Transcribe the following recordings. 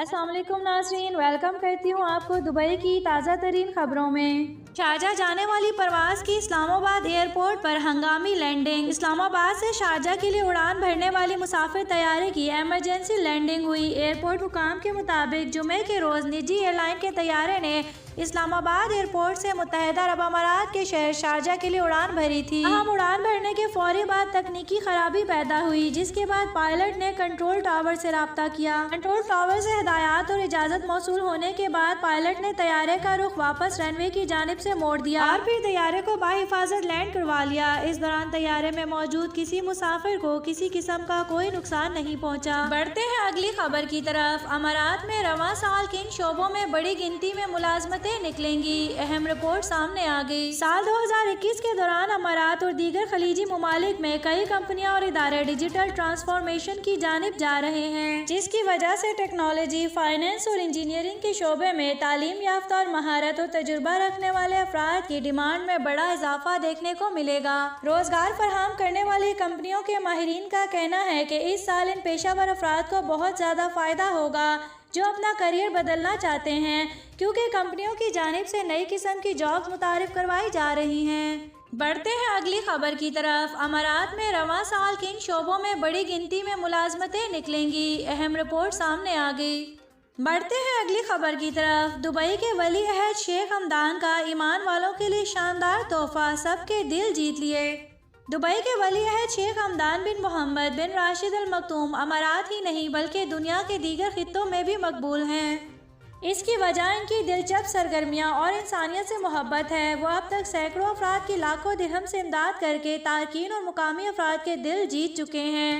अस्सलाम वालेकुम नाज़रीन, वेलकम करती हूँ आपको दुबई की ताज़ा तरीन खबरों में। शारजाह जाने वाली परवाज की इस्लामाबाद एयरपोर्ट पर हंगामी लैंडिंग। इस्लामाबाद से शारजाह के लिए उड़ान भरने वाली मुसाफिर तैयारे की एमरजेंसी लैंडिंग हुई। एयरपोर्ट हुकाम के मुताबिक जुमे के रोज़ निजी एयरलाइन के तैयारे ने इस्लामाबाद एयरपोर्ट से मुत्तहिदा अरब अमारात के शहर शारजाह के लिए उड़ान भरी थी। हम उड़ान भरने के फौरी बाद तकनीकी खराबी पैदा हुई, जिसके बाद पायलट ने कंट्रोल टावर से राब्ता किया। कंट्रोल टावर से हिदायत और इजाज़त मौसूल होने के बाद पायलट ने तैयारे का रुख वापस रनवे की जानिब से मोड़ दिया और फिर तैयारे को बाहिफाजत लैंड करवा लिया। इस दौरान तैयारे में मौजूद किसी मुसाफिर को किसी किस्म का कोई नुकसान नहीं पहुँचा। बढ़ते हैं अगली खबर की तरफ। अमारात में रवां साल किन शोबों में बड़ी गिनती में मुलाजमत निकलेंगी, अहम रिपोर्ट सामने आ गई। साल 2021 के दौरान अमारात और दीगर खलीजी ममालिक में कई कंपनियां और इदारे डिजिटल ट्रांसफॉर्मेशन की जानिब जा रहे हैं, जिसकी वजह से टेक्नोलॉजी, फाइनेंस और इंजीनियरिंग के शोबे में तालीम याफ्ता और महारत और तजुर्बा रखने वाले अफराद की डिमांड में बड़ा इजाफा देखने को मिलेगा। रोजगार फराहम करने वाली कंपनियों के माहिरीन का कहना है कि इस साल इन पेशावर अफराद को बहुत ज्यादा फायदा होगा जो अपना करियर बदलना चाहते हैं, क्योंकि कंपनियों की जानिब से नई किस्म की जॉब्स मुतारिफ करवाई जा रही हैं। बढ़ते हैं अगली खबर की तरफ। अमारात में रवां साल किन शोबों में बड़ी गिनती में मुलाजमतें निकलेंगी, अहम रिपोर्ट सामने आ गई। बढ़ते हैं अगली खबर की तरफ। दुबई के वली अहद शेख हमदान का ईमान वालों के लिए शानदार तोहफा, सबके दिल जीत लिए। दुबई के वली अहद शेख हमदान बिन मोहम्मद बिन राशिद अल मखतूम अमारात ही नहीं बल्कि दुनिया के दीगर खित्तों में भी मकबूल हैं। इसकी वजह इनकी दिलचस्प सरगर्मियाँ और इंसानियत से मोहब्बत है। वो अब तक सैकड़ों अफराद की लाखों दिरहम से इमदाद करके तारकीन और मुकामी अफराद के दिल जीत चुके हैं।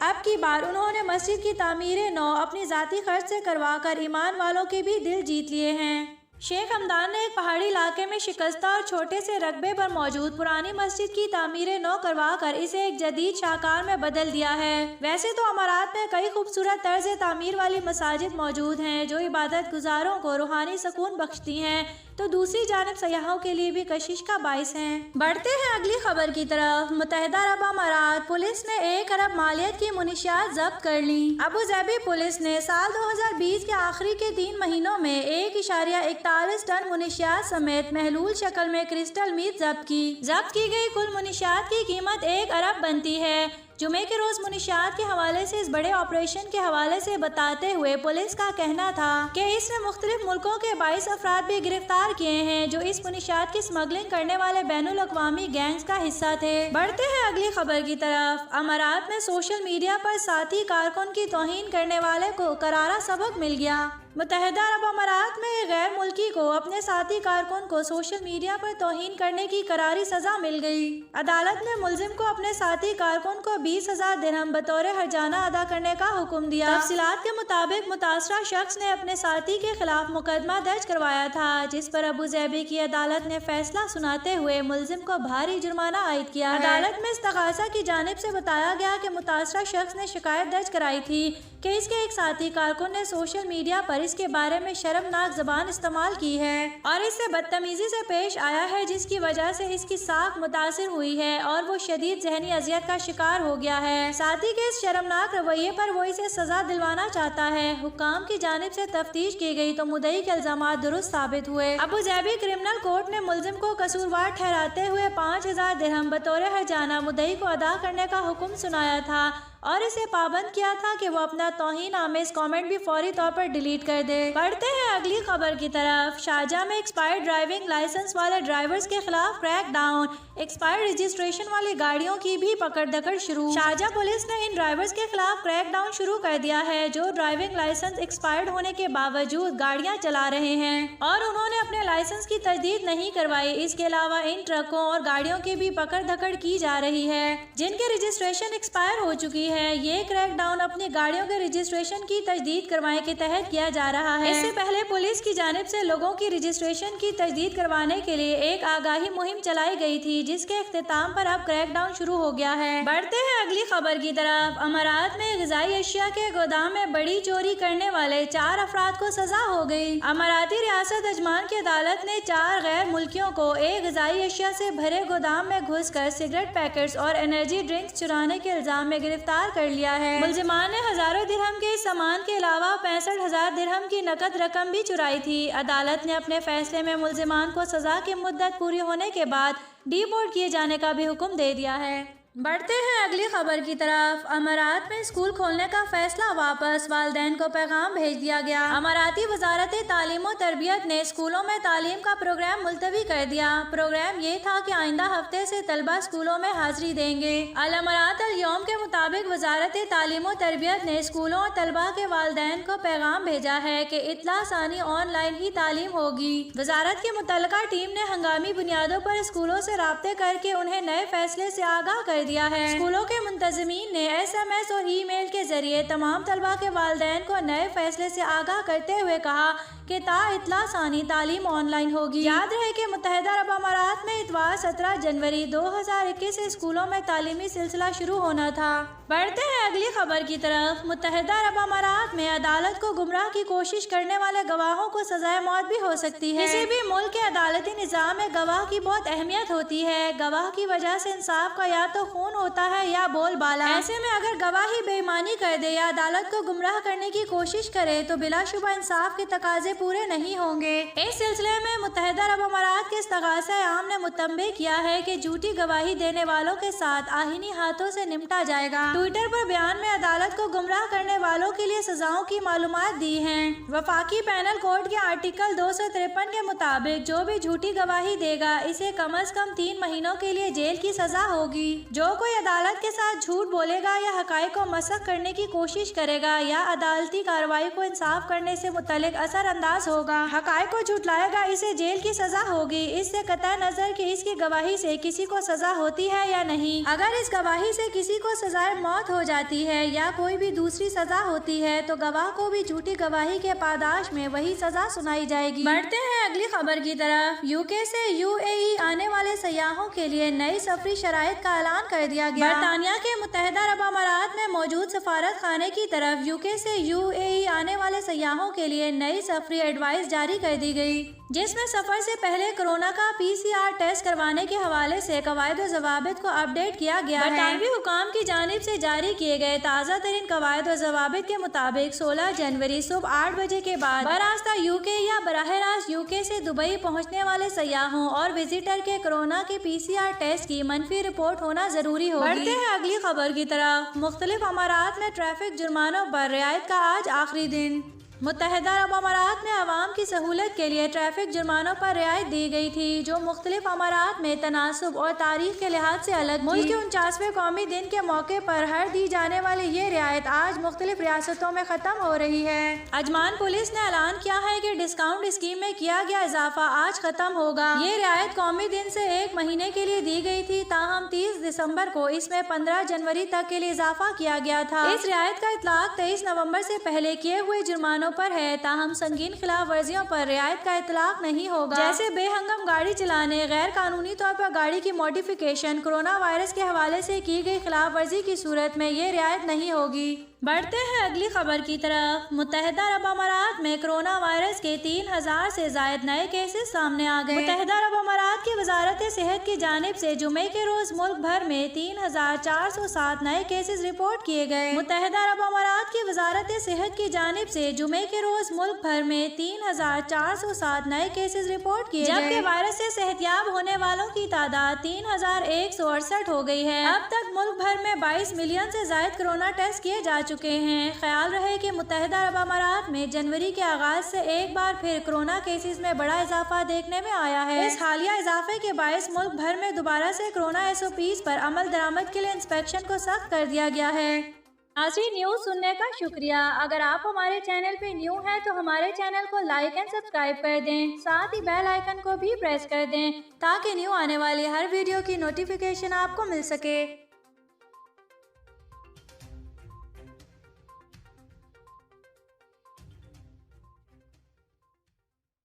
अब की बार उन्होंने मस्जिद की तामीर नौ अपनी ज़ाती खर्च से करवा कर ईमान वालों के भी दिल जीत लिए हैं। शेख हमदान ने एक पहाड़ी इलाके में शिकस्ता और छोटे से रकबे पर मौजूद पुरानी मस्जिद की तामीर नौ करवा कर इसे एक जदीद शाहकार में बदल दिया है। वैसे तो अमारात में कई खूबसूरत तर्ज तामीर वाली मसाजिद मौजूद हैं जो इबादत गुजारों को रूहानी सुकून बख्शती हैं, तो दूसरी जानिब सयाहों के लिए भी कशिश का बाइस हैं। बढ़ते हैं अगली खबर की तरफ। मुत्तहिदा अरब अमारात पुलिस ने 1 अरब मालियत की मुनशियात जब्त कर ली। अबू धाबी पुलिस ने साल 2020 के आखिरी के 3 महीनों में 1.41 टन मुनशियात समेत महलूल शक्ल में क्रिस्टल मीट जब्त की गई कुल मुनशियात की कीमत 1 अरब बनती है। जुमे के रोज मुनशियात के हवाले से इस बड़े ऑपरेशन के हवाले से बताते हुए पुलिस का कहना था कि इसमें मुख्तलिफ मुल्कों के 22 अफराद भी गिरफ्तार किए हैं जो इस मुनशियात की स्मगलिंग करने वाले बैनुल अक़वामी गैंग्स का हिस्सा थे। बढ़ते हैं अगली खबर की तरफ। अमारात में सोशल मीडिया पर साथी कारकुन की तौहीन करने वाले को करारा सबक मिल गया। मुत्तहिदा अरब अमारात में एक गैर मुल्की को अपने साथी कारकुन को सोशल मीडिया पर तौहीन करने की करारी सजा मिल गई। अदालत ने मुलजिम को अपने साथी कारकुन को 20,000 दिरहम बतौर हर्जाना अदा करने का हुक्म दिया। तफसीलात के मुताबिक मुतासरा शख्स ने अपने साथी के खिलाफ मुकदमा दर्ज करवाया था, जिस पर अबू धाबी की अदालत ने फैसला सुनाते हुए मुलजिम को भारी जुर्माना आयद किया। अदालत में इस्तग़ासा की जानिब से बताया गया कि मुतासरा शख्स ने शिकायत दर्ज कराई थी कि इसके एक साथी कारकुन ने सोशल मीडिया पर इसके बारे में शर्मनाक ज़बान इस्तेमाल की है और इससे बदतमीजी से पेश आया है, जिसकी वजह से इसकी साख मुतासिर हुई है और वो शदीद जहनी अजियत का शिकार हो गया है। साथी के इस शर्मनाक रवैये पर वो इसे सजा दिलवाना चाहता है। हुक्काम की जानिब से तफ्तीश की गई तो मुद्दई के इल्जामात दुरुस्त साबित हुए। अबू धाबी क्रिमिनल कोर्ट ने मुलजिम को कसूरवार ठहराते हुए 5,000 दिरहम बतौर हर्जाना मुद्दई को अदा करने का हुक्म सुनाया था और इसे पाबंद किया था कि वो अपना तौहीन आमेज कमेंट भी फौरी तौर पर डिलीट कर दे। बढ़ते हैं अगली खबर की तरफ। शारजाह में एक्सपायर्ड ड्राइविंग लाइसेंस वाले ड्राइवर्स के खिलाफ क्रैक डाउन, एक्सपायर्ड रजिस्ट्रेशन वाली गाड़ियों की भी पकड़ दकड़ शुरू। शारजाह पुलिस ने इन ड्राइवर्स के खिलाफ क्रैक डाउन शुरू कर दिया है जो ड्राइविंग लाइसेंस एक्सपायर्ड होने के बावजूद गाड़ियां चला रहे हैं और उन्होंने अपने लाइसेंस की तजदीद नहीं करवाई। इसके अलावा इन ट्रकों और गाड़ियों की भी पकड़ धकड़ की जा रही है जिनके रजिस्ट्रेशन एक्सपायर हो चुकी है। ये क्रैकडाउन अपनी गाड़ियों के रजिस्ट्रेशन की तजदीद करवाने के तहत किया जा रहा है। इससे पहले पुलिस की जानिब से लोगों की रजिस्ट्रेशन की तजदीद करवाने के लिए एक आगाही मुहिम चलाई गई थी, जिसके इख्तिताम पर अब क्रैकडाउन शुरू हो गया है। बढ़ते हैं अगली खबर की तरफ। अमारात में ग़िज़ाई अशिया के गोदाम में बड़ी चोरी करने वाले 4 अफराद को सजा हो गई। अमाराती रियासत अजमान की अदालत ने 4 गैर मुल्कियों को एक ग़िज़ाई अशिया से भरे गोदाम में घुस कर सिगरेट पैकेट्स और एनर्जी ड्रिंक्स चुराने के इल्जाम में गिरफ्तार गिरफ्तार कर लिया है। मुलजिमान ने हजारों दिरहम के सामान के अलावा 65,000 दिरहम की नकद रकम भी चुराई थी। अदालत ने अपने फैसले में मुलजिमान को सजा की मुद्दत पूरी होने के बाद डिपोर्ट किए जाने का भी हुक्म दे दिया है। बढ़ते हैं अगली खबर की तरफ। अमारात में स्कूल खोलने का फैसला वापस, वालिदैन को पैगाम भेज दिया गया। अमाराती वजारत तालीम और तरबियत ने स्कूलों में तालीम का प्रोग्राम मुलतवी कर दिया। प्रोग्राम ये था कि आइंदा हफ्ते से तलबा स्कूलों में हाजिरी देंगे। अल अमारात अल यौम के मुताबिक वजारत तालीम और तरबियत ने स्कूलों और तलबा के वालिदैन को पैगाम भेजा है कि इत्तला सानी ऑनलाइन ही तालीम होगी। वजारत की मुतल्लिका टीम ने हंगामी बुनियादों पर स्कूलों से राब्ते करके उन्हें नए फैसले से आगाह कर दिया है। स्कूलों के मुंतज़मीन ने SMS और ईमेल के जरिए तमाम तलबा के वालिदैन को नए फैसले से आगाह करते हुए कहा कि ता इत्तला सानी तालीम ऑनलाइन होगी। याद रहे कि मुत्तहिदा अरब अमारात में इतवार 17 जनवरी 2021 से स्कूलों में तालीमी सिलसिला शुरू होना था। बढ़ते हैं अगली खबर की तरफ। मुत्तहिदा अरब अमारात में अदालत को गुमराह की कोशिश करने वाले गवाहों को सजाए मौत भी हो सकती है। किसी भी मुल्क के अदालती निज़ाम में गवाह की बहुत अहमियत होती है। गवाह की वजह से इंसाफ का या तो खून होता है या बोलबाला। ऐसे में अगर गवाह ही बेईमानी कर दे या अदालत को गुमराह करने की कोशिश करे तो बिलाशुबा इंसाफ के तकाजे पूरे नहीं होंगे। इस सिलसिले में मुत्तहिदा अरब अमारात के इस्तग़ासा आम ने मुतंबे किया है कि झूठी गवाही देने वालों के साथ आहीनी हाथों से निपटा जाएगा। ट्विटर पर बयान में अदालत को गुमराह करने वालों के लिए सजाओं की मालूमात दी हैं। वफाकी पैनल कोड के आर्टिकल 253 के मुताबिक जो भी झूठी गवाही देगा इसे कम अज कम 3 महीनों के लिए जेल की सजा होगी। जो कोई अदालत के साथ झूठ बोलेगा या हकायक को मसख करने की कोशिश करेगा या अदालती कार्रवाई को इंसाफ करने से मुतल्लिक असरअंदाज होगा, हकायक को झुटलाएगा, इसे जेल की सजा होगी। इससे कतई नजर कि इसकी गवाही से किसी को सजा होती है या नहीं। अगर इस गवाही से किसी को सजाए मौत हो जाती है या कोई भी दूसरी सजा होती है तो गवाह को भी झूठी गवाही के पादाश में वही सजा सुनाई जाएगी। बढ़ते हैं अगली खबर की तरफ। UK से UAE आने वाले सयाहों के लिए नई सफरी शराइत का ऐलान कर दिया गया। बरतानिया के मुत्तहिदा अरब अमारात में मौजूद सफारत खाने की तरफ UK से UAE आने वाले सयाहों के लिए नई सफरी एडवाइस जारी कर दी गई, जिसमें सफर से पहले कोरोना का PCR टेस्ट करवाने के हवाले से कवायद और ज़वाबित को अपडेट किया गया है। बरतानवी हुकाम की जानिब से जारी किए गए ताज़ा तरीन कवायद और ज़वाबित के मुताबिक 16 जनवरी सुबह 8 बजे के बाद बरास्ता UK या बराह रास्त UK से दुबई पहुँचने वाले सयाहों और विजिटर के कोरोना के PCR टेस्ट की मनफी रिपोर्ट होना जरूरी होगी। बढ़ते हैं अगली खबर की तरफ। मुख्तलिफ अमारात में ट्रैफिक जुर्मानों पर रियायत का आज आखिरी दिन। मुत्तहिदा अरब अमारात में आवाम की सहूलत के लिए ट्रैफिक जुर्मानों पर रियायत दी गई थी, जो मुख्तलिफ अमारात में तनासुब और तारीख के लिहाज से अलग। मुल्क के 49वें कौमी दिन के मौके पर हर दी जाने वाली ये रियायत आज मुख्तलिफ रियासतों में खत्म हो रही है। अजमान पुलिस ने ऐलान किया है कि डिस्काउंट स्कीम में किया गया इजाफा आज खत्म होगा। ये रियायत कौमी दिन से 1 महीने के लिए दी गई थी, ताहम 30 दिसंबर को इसमें 15 जनवरी तक के लिए इजाफा किया गया था। इस रियायत का इतलाक 23 नवम्बर से पहले किए हुए जुर्मानों पर है, ताहम संगीन खिलाफ वर्जियों पर रियायत का इतलाक नहीं होगा, जैसे बेहंगम गाड़ी चलाने, गैर कानूनी तौर पर गाड़ी की मॉडिफिकेशन। कोरोना वायरस के हवाले से की गई खिलाफ वर्जी की सूरत में ये रियायत नहीं होगी। बढ़ते हैं अगली खबर की तरफ। मुत्तहिदा अरब अमारात में कोरोना वायरस के 3000 से जायद नए केसेस सामने आ गए। मुत्तहिदा अरब अमारात की वजारत सेहत की जानिब से जुमे के रोज मुल्क भर में 3407 नए केसेस रिपोर्ट किए गए। मुत्तहिदा अरब अमारात की वजारत सेहत की जानिब से जुमे के रोज मुल्क भर में 3407 नए केसेस रिपोर्ट किए गए, जबकि वायरस से सेहतयाब होने वालों की तादाद 3168 हो गई है। अब तक मुल्क भर में 22 मिलियन से जायद कोरोना टेस्ट किए जा चुके हैं। ख्याल रहे कि मुत्तहिदा अरब अमारात में जनवरी के आगाज से एक बार फिर कोरोना केसेस में बड़ा इजाफा देखने में आया है। इस हालिया इजाफे के बायस मुल्क भर में दोबारा से कोरोना SOPs पर अमल दरामद के लिए इंस्पेक्शन को सख्त कर दिया गया है। नाज़रीन, न्यूज़ सुनने का शुक्रिया। अगर आप हमारे चैनल पे न्यू हैं तो हमारे चैनल को लाइक एंड सब्सक्राइब कर दें, साथ ही बेल आइकन को भी प्रेस कर दें ताकि न्यू आने वाली हर वीडियो की नोटिफिकेशन आपको मिल सके।